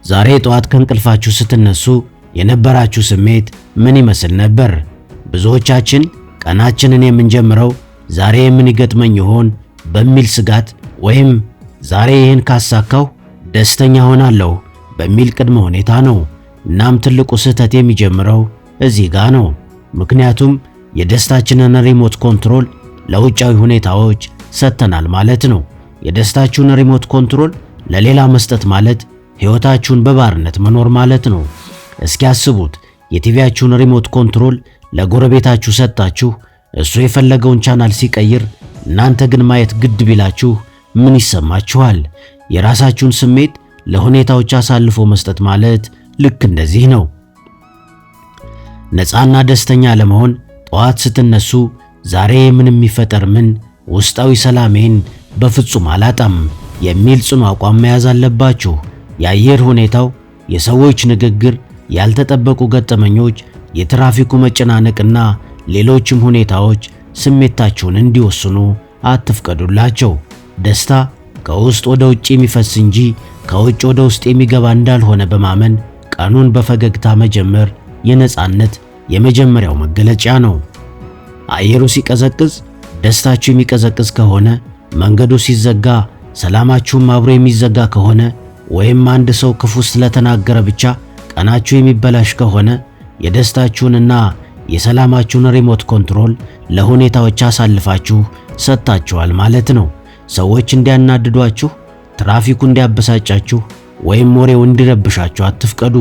ዛሬ ጠዋት ከእንቅልፋችሁ ስትነሱ የነበራችሁ ስሜት ምን ይመስል ነበር? ብዙዎቻችን ቀናችንን የምንጀምረው ዛሬ ምን ይገጥመኝ ይሆን በሚል ስጋት ወይም ዛሬ ይህን ካሳካው ደስተኛ ሆናለሁ በሚል ቅድመ ሁኔታ ነው። እናም ትልቁ ስህተት የሚጀምረው እዚህ ጋር ነው። ምክንያቱም የደስታችንን ሪሞት ኮንትሮል ለውጫዊ ሁኔታዎች ሰጥተናል ማለት ነው። የደስታችሁን ሪሞት ኮንትሮል ለሌላ መስጠት ማለት ሕይወታችሁን በባርነት መኖር ማለት ነው። እስኪ አስቡት፣ የቲቪያችሁን ሪሞት ኮንትሮል ለጎረቤታችሁ ሰጣችሁ፣ እሱ የፈለገውን ቻናል ሲቀይር እናንተ ግን ማየት ግድ ቢላችሁ ምን ይሰማችኋል? የራሳችሁን ስሜት ለሁኔታዎች አሳልፎ መስጠት ማለት ልክ እንደዚህ ነው። ነፃና ደስተኛ ለመሆን ጠዋት ስትነሱ ዛሬ ምን የሚፈጠር ምን ውስጣዊ ሰላሜን በፍጹም አላጣም የሚል ጽኑ አቋም መያዝ አለባችሁ። የአየር ሁኔታው፣ የሰዎች ንግግር፣ ያልተጠበቁ ገጠመኞች፣ የትራፊኩ መጨናነቅና ሌሎችም ሁኔታዎች ስሜታችሁን እንዲወስኑ አትፍቀዱላቸው። ደስታ ከውስጥ ወደ ውጭ የሚፈስ እንጂ ከውጭ ወደ ውስጥ የሚገባ እንዳልሆነ በማመን ቀኑን በፈገግታ መጀመር የነጻነት የመጀመሪያው መገለጫ ነው። አየሩ ሲቀዘቅዝ ደስታችሁ የሚቀዘቅዝ ከሆነ፣ መንገዱ ሲዘጋ ሰላማችሁም አብሮ የሚዘጋ ከሆነ፣ ወይም አንድ ሰው ክፉ ስለተናገረ ብቻ ቀናችሁ የሚበላሽ ከሆነ የደስታችሁንና የሰላማችሁን ሪሞት ኮንትሮል ለሁኔታዎች አሳልፋችሁ ሰጥታችኋል ማለት ነው። ሰዎች እንዲያናድዷችሁ፣ ትራፊኩ እንዲያበሳጫችሁ ወይም ወሬው እንዲረብሻችሁ አትፍቀዱ።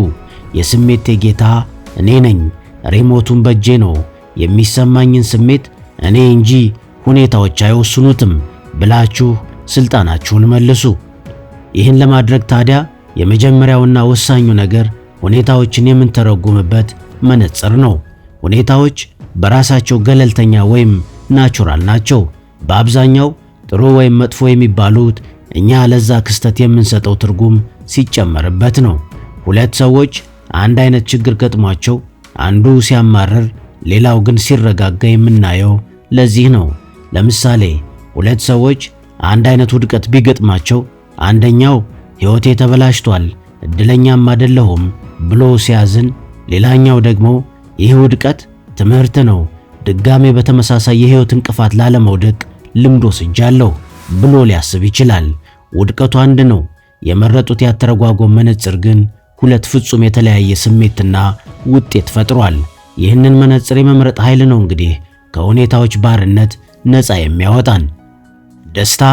የስሜቴ ጌታ እኔ ነኝ፣ ሪሞቱን በእጄ ነው፣ የሚሰማኝን ስሜት እኔ እንጂ ሁኔታዎች አይወስኑትም ብላችሁ ስልጣናችሁን መልሱ። ይህን ለማድረግ ታዲያ የመጀመሪያውና ወሳኙ ነገር ሁኔታዎችን የምንተረጉምበት መነጽር ነው። ሁኔታዎች በራሳቸው ገለልተኛ ወይም ናቹራል ናቸው። በአብዛኛው ጥሩ ወይም መጥፎ የሚባሉት እኛ ለዛ ክስተት የምንሰጠው ትርጉም ሲጨመርበት ነው። ሁለት ሰዎች አንድ አይነት ችግር ገጥሟቸው አንዱ ሲያማርር ሌላው ግን ሲረጋጋ የምናየው ለዚህ ነው። ለምሳሌ ሁለት ሰዎች አንድ አይነት ውድቀት ቢገጥማቸው አንደኛው ሕይወቴ ተበላሽቷል፣ እድለኛም አይደለሁም ብሎ ሲያዝን፣ ሌላኛው ደግሞ ይህ ውድቀት ትምህርት ነው፣ ድጋሜ በተመሳሳይ የሕይወት እንቅፋት ላለመውደቅ ልምድ ወስጃለሁ ብሎ ሊያስብ ይችላል። ውድቀቱ አንድ ነው። የመረጡት ያተረጓጎም መነጽር ግን ሁለት ፍጹም የተለያየ ስሜትና ውጤት ፈጥሯል። ይህንን መነጽር የመምረጥ ኃይል ነው እንግዲህ ከሁኔታዎች ባርነት ነፃ የሚያወጣን። ደስታ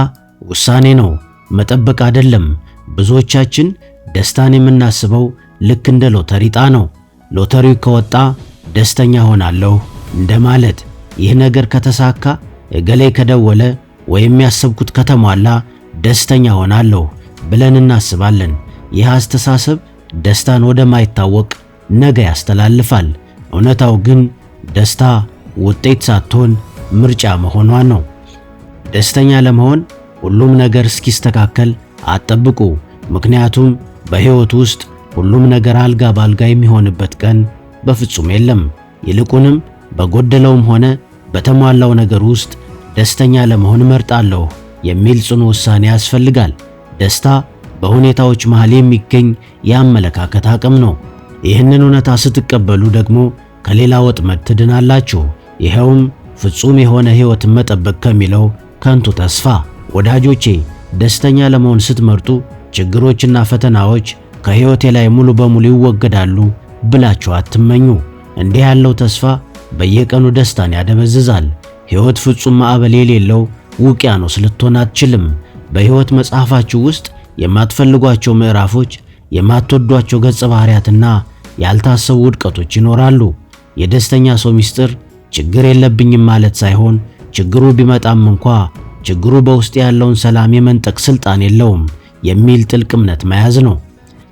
ውሳኔ ነው፣ መጠበቅ አይደለም። ብዙዎቻችን ደስታን የምናስበው ልክ እንደ ሎተሪ ዕጣ ነው። ሎተሪው ከወጣ ደስተኛ ሆናለሁ እንደማለት። ይህ ነገር ከተሳካ፣ እገሌ ከደወለ ወይም ያሰብኩት ከተሟላ ደስተኛ ሆናለሁ ብለን እናስባለን። ይህ አስተሳሰብ ደስታን ወደማይታወቅ ነገ ያስተላልፋል። እውነታው ግን ደስታ ውጤት ሳትሆን ምርጫ መሆኗ ነው። ደስተኛ ለመሆን ሁሉም ነገር እስኪስተካከል አትጠብቁ። ምክንያቱም በሕይወት ውስጥ ሁሉም ነገር አልጋ ባልጋ የሚሆንበት ቀን በፍጹም የለም። ይልቁንም በጎደለውም ሆነ በተሟላው ነገር ውስጥ ደስተኛ ለመሆን እመርጣለሁ የሚል ጽኑ ውሳኔ ያስፈልጋል። ደስታ በሁኔታዎች መሃል የሚገኝ የአመለካከት አቅም ነው። ይህንን እውነታ ስትቀበሉ ደግሞ ከሌላ ወጥመድ ትድናላችሁ። ይኸውም ፍጹም የሆነ ሕይወትን መጠበቅ ከሚለው ከንቱ ተስፋ። ወዳጆቼ፣ ደስተኛ ለመሆን ስትመርጡ ችግሮችና ፈተናዎች ከሕይወቴ ላይ ሙሉ በሙሉ ይወገዳሉ ብላችሁ አትመኙ። እንዲህ ያለው ተስፋ በየቀኑ ደስታን ያደበዝዛል። ሕይወት ፍጹም ማዕበል የሌለው ውቅያኖስ ልትሆን አትችልም። በሕይወት መጽሐፋችሁ ውስጥ የማትፈልጓቸው ምዕራፎች፣ የማትወዷቸው ገጸ ባህሪያትና ያልታሰቡ ውድቀቶች ይኖራሉ። የደስተኛ ሰው ምስጢር ችግር የለብኝም ማለት ሳይሆን ችግሩ ቢመጣም እንኳ ችግሩ በውስጥ ያለውን ሰላም የመንጠቅ ስልጣን የለውም የሚል ጥልቅ እምነት መያዝ ነው።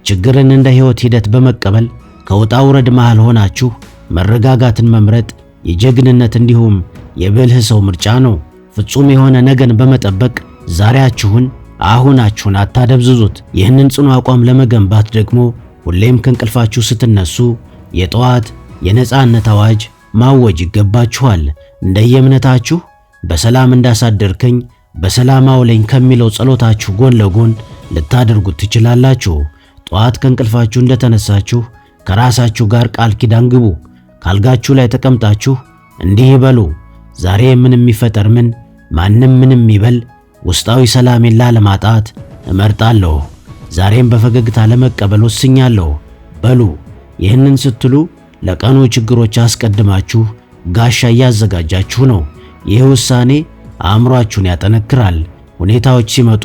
ችግርን እንደ ሕይወት ሂደት በመቀበል ከውጣ ውረድ መሃል ሆናችሁ መረጋጋትን መምረጥ የጀግንነት እንዲሁም የብልህ ሰው ምርጫ ነው። ፍጹም የሆነ ነገን በመጠበቅ ዛሬያችሁን አሁናችሁን አታደብዝዙት። ይህንን ጽኑ አቋም ለመገንባት ደግሞ ሁሌም ከእንቅልፋችሁ ስትነሱ የጠዋት የነጻነት አዋጅ ማወጅ ይገባችኋል። እንደየእምነታችሁ በሰላም እንዳሳደርከኝ በሰላም አውለኝ ከሚለው ጸሎታችሁ ጎን ለጎን ልታደርጉት ትችላላችሁ። ጠዋት ከእንቅልፋችሁ እንደተነሳችሁ ከራሳችሁ ጋር ቃል ኪዳን ግቡ። ካልጋችሁ ላይ ተቀምጣችሁ እንዲህ ይበሉ፣ ዛሬ ምንም ይፈጠር ምን፣ ማንም ምንም ይበል፣ ውስጣዊ ሰላሜን ላለማጣት እመርጣለሁ። ዛሬም በፈገግታ ለመቀበል ወስኛለሁ በሉ። ይህንን ስትሉ ለቀኑ ችግሮች አስቀድማችሁ ጋሻ እያዘጋጃችሁ ነው። ይህ ውሳኔ አእምሯችሁን ያጠነክራል። ሁኔታዎች ሲመጡ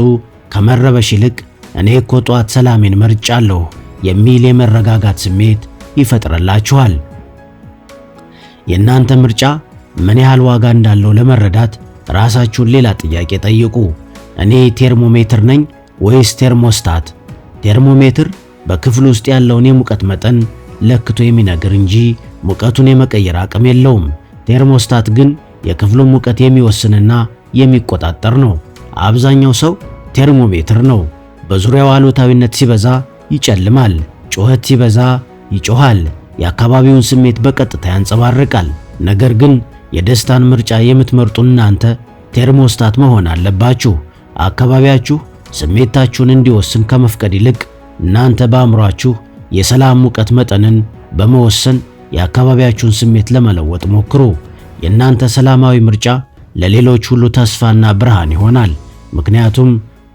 ከመረበሽ ይልቅ እኔ እኮ ጧት ሰላሜን መርጫለሁ የሚል የመረጋጋት ስሜት ይፈጥርላችኋል። የእናንተ ምርጫ ምን ያህል ዋጋ እንዳለው ለመረዳት ራሳችሁን ሌላ ጥያቄ ጠይቁ። እኔ ቴርሞሜትር ነኝ ወይስ ቴርሞስታት? ቴርሞሜትር በክፍል ውስጥ ያለውን የሙቀት መጠን ለክቶ የሚነግር እንጂ ሙቀቱን የመቀየር አቅም የለውም። ቴርሞስታት ግን የክፍሉን ሙቀት የሚወስንና የሚቆጣጠር ነው። አብዛኛው ሰው ቴርሞሜትር ነው። በዙሪያው አሉታዊነት ሲበዛ ይጨልማል፣ ጩኸት ሲበዛ ይጮሃል፣ የአካባቢውን ስሜት በቀጥታ ያንጸባርቃል። ነገር ግን የደስታን ምርጫ የምትመርጡ እናንተ ቴርሞስታት መሆን አለባችሁ። አካባቢያችሁ ስሜታችሁን እንዲወስን ከመፍቀድ ይልቅ እናንተ በአእምሯችሁ የሰላም ሙቀት መጠንን በመወሰን የአካባቢያችሁን ስሜት ለመለወጥ ሞክሩ። የእናንተ ሰላማዊ ምርጫ ለሌሎች ሁሉ ተስፋና ብርሃን ይሆናል። ምክንያቱም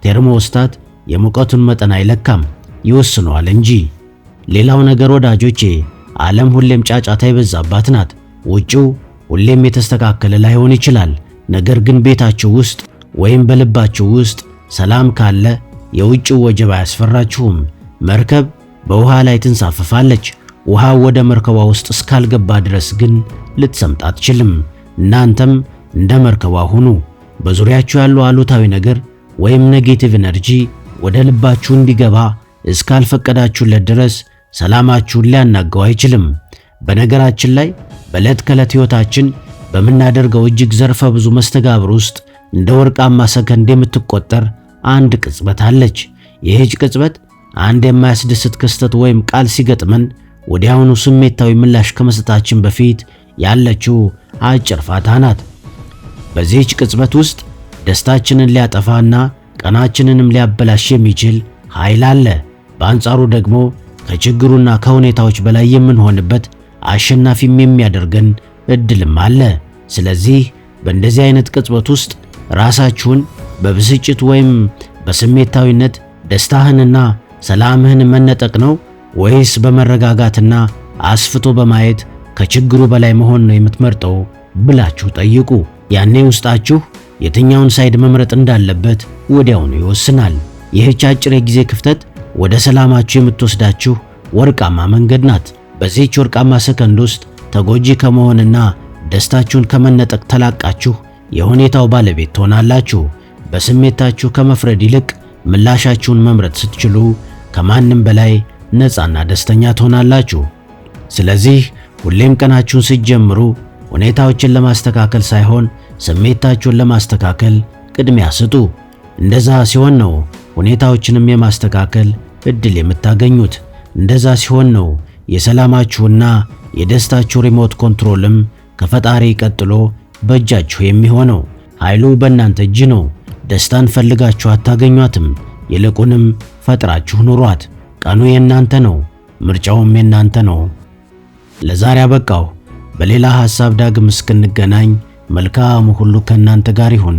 ቴርሞስታት የሙቀቱን መጠን አይለካም፣ ይወስነዋል እንጂ። ሌላው ነገር ወዳጆቼ፣ ዓለም ሁሌም ጫጫታ የበዛባት ናት። ውጪው ሁሌም የተስተካከለ ላይሆን ይችላል። ነገር ግን ቤታችሁ ውስጥ ወይም በልባችሁ ውስጥ ሰላም ካለ የውጪው ወጀብ አያስፈራችሁም። መርከብ በውሃ ላይ ትንሳፈፋለች። ውሃው ወደ መርከቧ ውስጥ እስካልገባ ድረስ ግን ልትሰምጥ አትችልም። እናንተም እንደ መርከቧ ሁኑ። በዙሪያችሁ ያለው አሉታዊ ነገር ወይም ኔጌቲቭ ኤነርጂ ወደ ልባችሁ እንዲገባ እስካልፈቀዳችሁለት ድረስ ሰላማችሁን ሊያናጋው አይችልም። በነገራችን ላይ በዕለት ከዕለት ሕይወታችን በምናደርገው እጅግ ዘርፈ ብዙ መስተጋብር ውስጥ እንደ ወርቃማ ሰከንድ የምትቆጠር አንድ ቅጽበት አለች። ይህች ቅጽበት አንድ የማያስደስት ክስተት ወይም ቃል ሲገጥመን ወዲያውኑ ስሜታዊ ምላሽ ከመስጠታችን በፊት ያለችው አጭር ፋታ ናት። በዚህች ቅጽበት ውስጥ ደስታችንን ሊያጠፋና ቀናችንንም ሊያበላሽ የሚችል ኃይል አለ። በአንጻሩ ደግሞ ከችግሩና ከሁኔታዎች በላይ የምንሆንበት አሸናፊም የሚያደርገን እድልም አለ። ስለዚህ በእንደዚህ አይነት ቅጽበት ውስጥ ራሳችሁን በብስጭት ወይም በስሜታዊነት ደስታህንና ሰላምህን መነጠቅ ነው ወይስ በመረጋጋትና አስፍቶ በማየት ከችግሩ በላይ መሆን ነው የምትመርጠው ብላችሁ ጠይቁ። ያኔ ውስጣችሁ የትኛውን ሳይድ መምረጥ እንዳለበት ወዲያውኑ ይወስናል። ይህች አጭር የጊዜ ክፍተት ወደ ሰላማችሁ የምትወስዳችሁ ወርቃማ መንገድ ናት። በዚህች ወርቃማ ሰከንድ ውስጥ ተጎጂ ከመሆንና ደስታችሁን ከመነጠቅ ተላቃችሁ የሁኔታው ባለቤት ትሆናላችሁ። በስሜታችሁ ከመፍረድ ይልቅ ምላሻችሁን መምረጥ ስትችሉ ከማንም በላይ ነፃና ደስተኛ ትሆናላችሁ። ስለዚህ ሁሌም ቀናችሁን ስትጀምሩ ሁኔታዎችን ለማስተካከል ሳይሆን ስሜታችሁን ለማስተካከል ቅድሚያ ስጡ። እንደዛ ሲሆን ነው ሁኔታዎችንም የማስተካከል እድል የምታገኙት። እንደዛ ሲሆን ነው የሰላማችሁና የደስታችሁ ሪሞት ኮንትሮልም ከፈጣሪ ቀጥሎ በእጃችሁ የሚሆነው። ኃይሉ በእናንተ እጅ ነው። ደስታን ፈልጋችሁ አታገኟትም። ይልቁንም ፈጥራችሁ ኑሯት። ቀኑ የእናንተ ነው፣ ምርጫውም የእናንተ ነው። ለዛሬ አበቃው። በሌላ ሐሳብ ዳግም እስክንገናኝ መልካሙ ሁሉ ከእናንተ ጋር ይሁን።